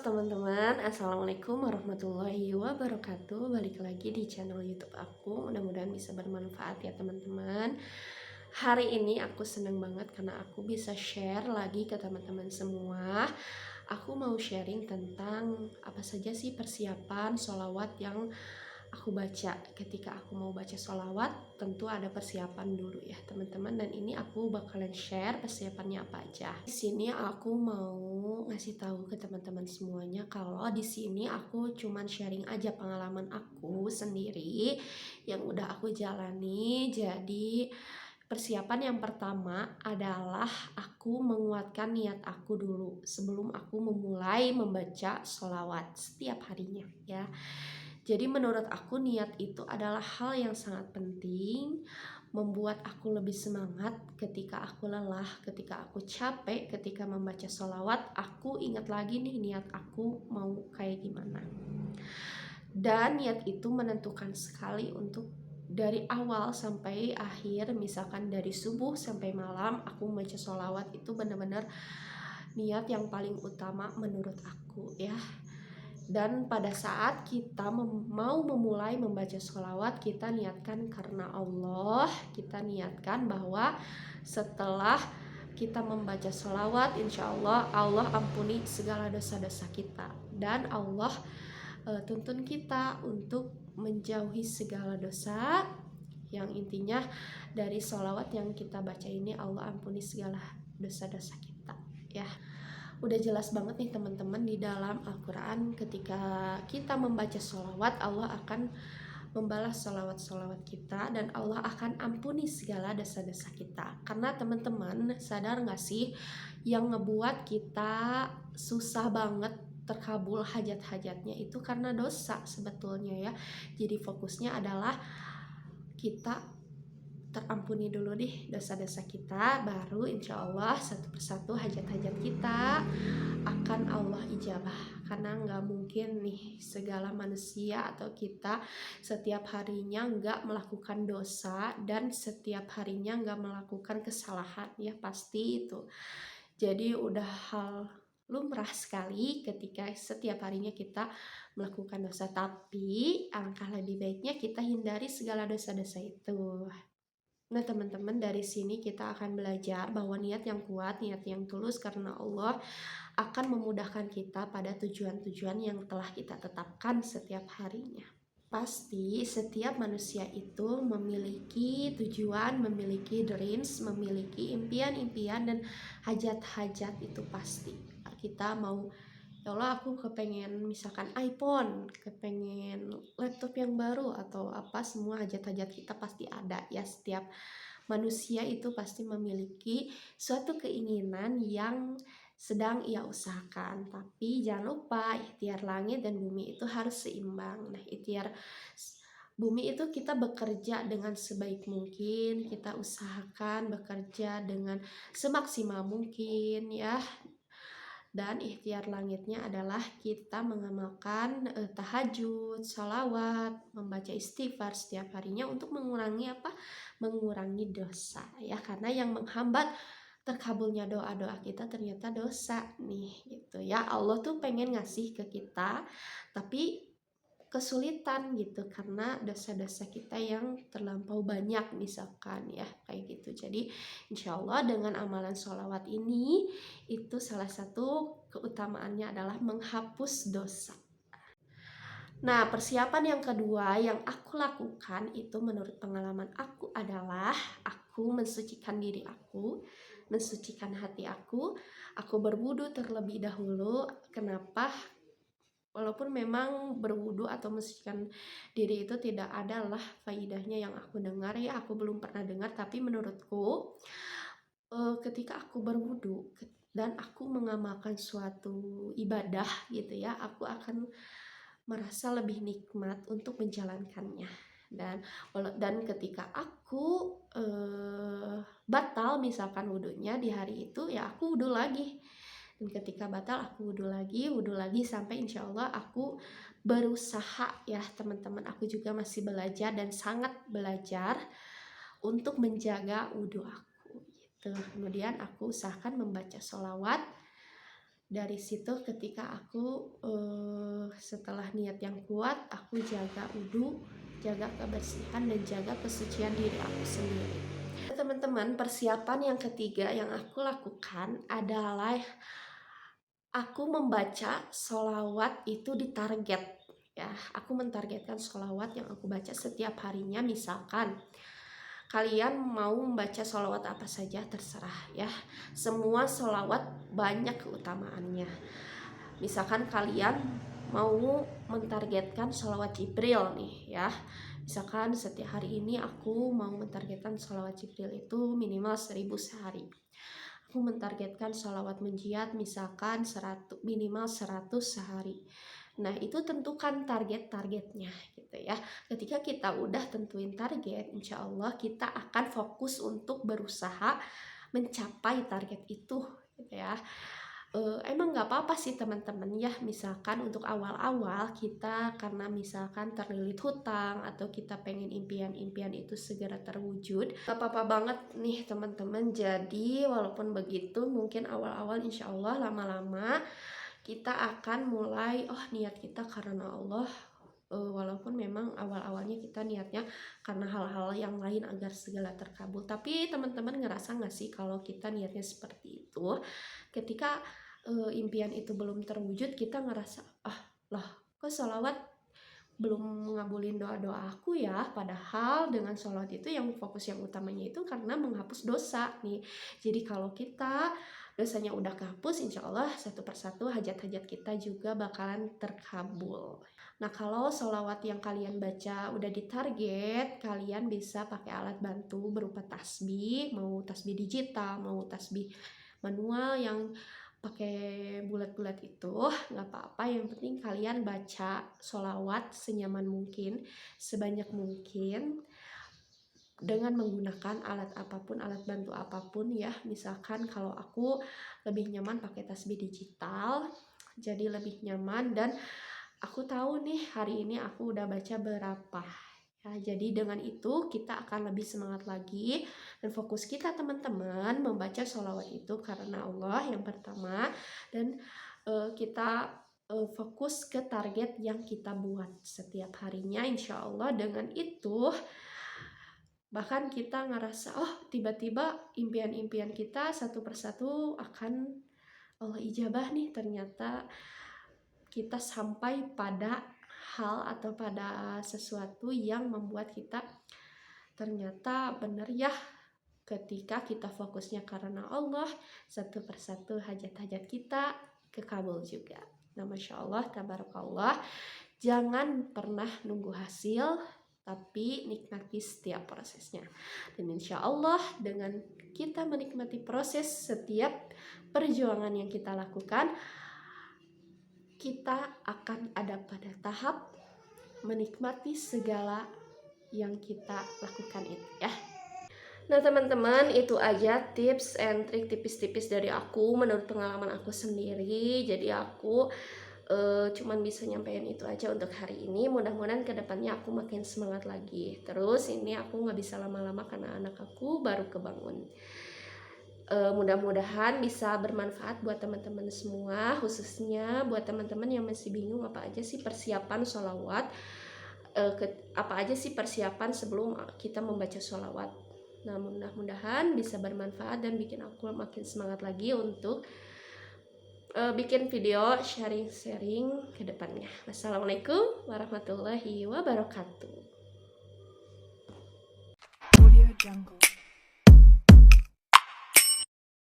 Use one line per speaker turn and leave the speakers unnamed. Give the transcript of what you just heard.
teman-teman, assalamualaikum warahmatullahi wabarakatuh. Balik lagi di channel YouTube aku. Mudah-mudahan bisa bermanfaat ya teman-teman. Hari ini aku seneng banget karena aku bisa share lagi ke teman-teman semua. Aku mau sharing tentang apa saja sih persiapan sholawat yang aku baca. Ketika aku mau baca sholawat, tentu ada persiapan dulu ya teman-teman. Dan ini aku bakalan share persiapannya apa aja. Di sini aku mau ngasih tahu ke teman-teman semuanya kalau di sini aku cuman sharing aja pengalaman aku sendiri yang udah aku jalani. Jadi persiapan yang pertama adalah aku menguatkan niat aku dulu sebelum aku memulai membaca sholawat setiap harinya ya. Jadi menurut aku niat itu adalah hal yang sangat penting, membuat aku lebih semangat ketika aku lelah, ketika aku capek, ketika membaca sholawat, aku ingat lagi nih niat aku mau kayak gimana. Dan niat itu menentukan sekali untuk dari awal sampai akhir, misalkan dari subuh sampai malam aku membaca sholawat itu benar-benar niat yang paling utama menurut aku ya. Dan pada saat kita mau memulai membaca sholawat, kita niatkan karena Allah. Kita niatkan bahwa setelah kita membaca sholawat, insya Allah Allah ampuni segala dosa-dosa kita. Dan Allah tuntun kita untuk menjauhi segala dosa. Yang intinya dari sholawat yang kita baca ini Allah ampuni segala dosa-dosa kita ya. Udah jelas banget nih teman-teman di dalam Al-Quran ketika kita membaca sholawat Allah akan membalas sholawat-sholawat kita dan Allah akan ampuni segala dosa-dosa kita. Karena teman-teman sadar gak sih yang ngebuat kita susah banget terkabul hajat-hajatnya itu karena dosa sebetulnya ya. Jadi fokusnya adalah kita terampuni dulu deh dosa-dosa kita, baru insya Allah satu persatu hajat-hajat kita akan Allah ijabah. Karena nggak mungkin nih segala manusia atau kita setiap harinya nggak melakukan dosa dan setiap harinya nggak melakukan kesalahan ya, pasti itu. Jadi udah hal lumrah sekali ketika setiap harinya kita melakukan dosa, tapi alangkah lebih baiknya kita hindari segala dosa-dosa itu. Nah teman-teman, dari sini kita akan belajar bahwa niat yang kuat, niat yang tulus karena Allah akan memudahkan kita pada tujuan-tujuan yang telah kita tetapkan setiap harinya. Pasti setiap manusia itu memiliki tujuan, memiliki dreams, memiliki impian-impian dan hajat-hajat, itu pasti. Kita mau, ya Allah aku kepengen misalkan iPhone, kepengen laptop yang baru atau apa, semua hajat-hajat kita pasti ada ya. Setiap manusia itu pasti memiliki suatu keinginan yang sedang ia usahakan. Tapi jangan lupa ikhtiar langit dan bumi itu harus seimbang. Nah ikhtiar bumi itu kita bekerja dengan sebaik mungkin, kita usahakan bekerja dengan semaksimal mungkin ya. Dan ikhtiar langitnya adalah kita mengamalkan tahajud, sholawat, membaca istighfar setiap harinya untuk mengurangi apa? Mengurangi dosa ya. Karena yang menghambat terkabulnya doa-doa kita ternyata dosa nih gitu ya. Allah tuh pengen ngasih ke kita tapi kesulitan gitu karena dosa-dosa kita yang terlampau banyak misalkan ya, kayak gitu. Jadi insya Allah dengan amalan sholawat ini itu salah satu keutamaannya adalah menghapus dosa. Nah persiapan yang kedua yang aku lakukan itu menurut pengalaman aku adalah aku mensucikan diri aku, mensucikan hati aku berwudu terlebih dahulu. Kenapa? Walaupun memang berwudu atau mensucikan diri itu tidak adalah faidahnya yang aku dengar ya, aku belum pernah dengar, tapi menurutku ketika aku berwudu dan aku mengamalkan suatu ibadah gitu ya, aku akan merasa lebih nikmat untuk menjalankannya. Dan ketika aku batal misalkan wudunya di hari itu ya aku wudu lagi. Dan ketika batal aku wudu lagi sampai insya Allah aku berusaha ya teman-teman. Aku juga masih belajar dan sangat belajar untuk menjaga wudu aku gitu. Kemudian aku usahakan membaca sholawat Dari situ ketika aku setelah niat yang kuat, aku jaga wudhu, jaga kebersihan dan jaga kesucian diri aku sendiri. Teman-teman, persiapan yang ketiga yang aku lakukan adalah aku membaca sholawat itu di target. Ya, aku mentargetkan sholawat yang aku baca setiap harinya. Misalkan kalian mau membaca sholawat apa saja terserah ya. Semua sholawat banyak keutamaannya. Misalkan kalian mau mentargetkan sholawat Jibril nih ya. Misalkan setiap hari ini aku mau mentargetkan sholawat Jibril itu minimal 1000 sehari. Aku mentargetkan sholawat menjiat misalkan minimal 100 sehari. Nah, itu tentukan target-targetnya gitu ya. Ketika kita udah tentuin target, insya Allah kita akan fokus untuk berusaha mencapai target itu gitu ya. Emang nggak apa-apa sih teman-teman ya, misalkan untuk awal-awal kita karena misalkan terlilit hutang atau kita pengen impian-impian itu segera terwujud, nggak apa-apa banget nih teman-teman. Jadi walaupun begitu mungkin awal-awal insya Allah lama-lama kita akan mulai niat kita karena Allah. Walaupun memang awal-awalnya kita niatnya karena hal-hal yang lain agar segala terkabul, tapi teman-teman ngerasa nggak sih kalau kita niatnya seperti itu, ketika impian itu belum terwujud kita ngerasa lah kok sholawat belum ngabulin doa-doa aku ya, padahal dengan sholawat itu yang fokus yang utamanya itu karena menghapus dosa nih. Jadi kalau kita dosanya udah kehapus, insya Allah satu persatu hajat-hajat kita juga bakalan terkabul. Nah, kalau sholawat yang kalian baca udah ditarget, kalian bisa pakai alat bantu berupa tasbih, mau tasbih digital, mau tasbih manual yang pakai bulat-bulat itu, nggak apa-apa. Yang penting kalian baca sholawat senyaman mungkin, sebanyak mungkin, dengan menggunakan alat apapun, alat bantu apapun ya. Misalkan kalau aku lebih nyaman pakai tasbih digital, jadi lebih nyaman dan aku tahu nih hari ini aku udah baca berapa ya. Jadi dengan itu kita akan lebih semangat lagi dan fokus kita teman-teman membaca sholawat itu karena Allah yang pertama, dan kita fokus ke target yang kita buat setiap harinya. Insya Allah dengan itu bahkan kita ngerasa tiba-tiba impian-impian kita satu persatu akan Allah ijabah nih. Ternyata kita sampai pada hal atau pada sesuatu yang membuat kita ternyata benar ya, ketika kita fokusnya karena Allah, satu persatu hajat-hajat kita kekabul juga. Nah, Masya Allah, tabarakallah, jangan pernah nunggu hasil, tapi nikmati setiap prosesnya. Dan insya Allah dengan kita menikmati proses setiap perjuangan yang kita lakukan, kita akan ada pada tahap menikmati segala yang kita lakukan itu ya. Nah teman-teman, itu aja tips and trik tipis-tipis dari aku menurut pengalaman aku sendiri. Jadi aku cuman bisa nyampein itu aja untuk hari ini. Mudah-mudahan kedepannya aku makin semangat lagi. Terus ini aku nggak bisa lama-lama karena anak aku baru kebangun. Mudah-mudahan bisa bermanfaat buat teman-teman semua, khususnya buat teman-teman yang masih bingung apa aja sih persiapan sholawat, apa aja sih persiapan sebelum kita membaca sholawat. Nah, mudah-mudahan bisa bermanfaat dan bikin aku makin semangat lagi untuk bikin video sharing-sharing ke depannya. Wassalamualaikum warahmatullahi wabarakatuh.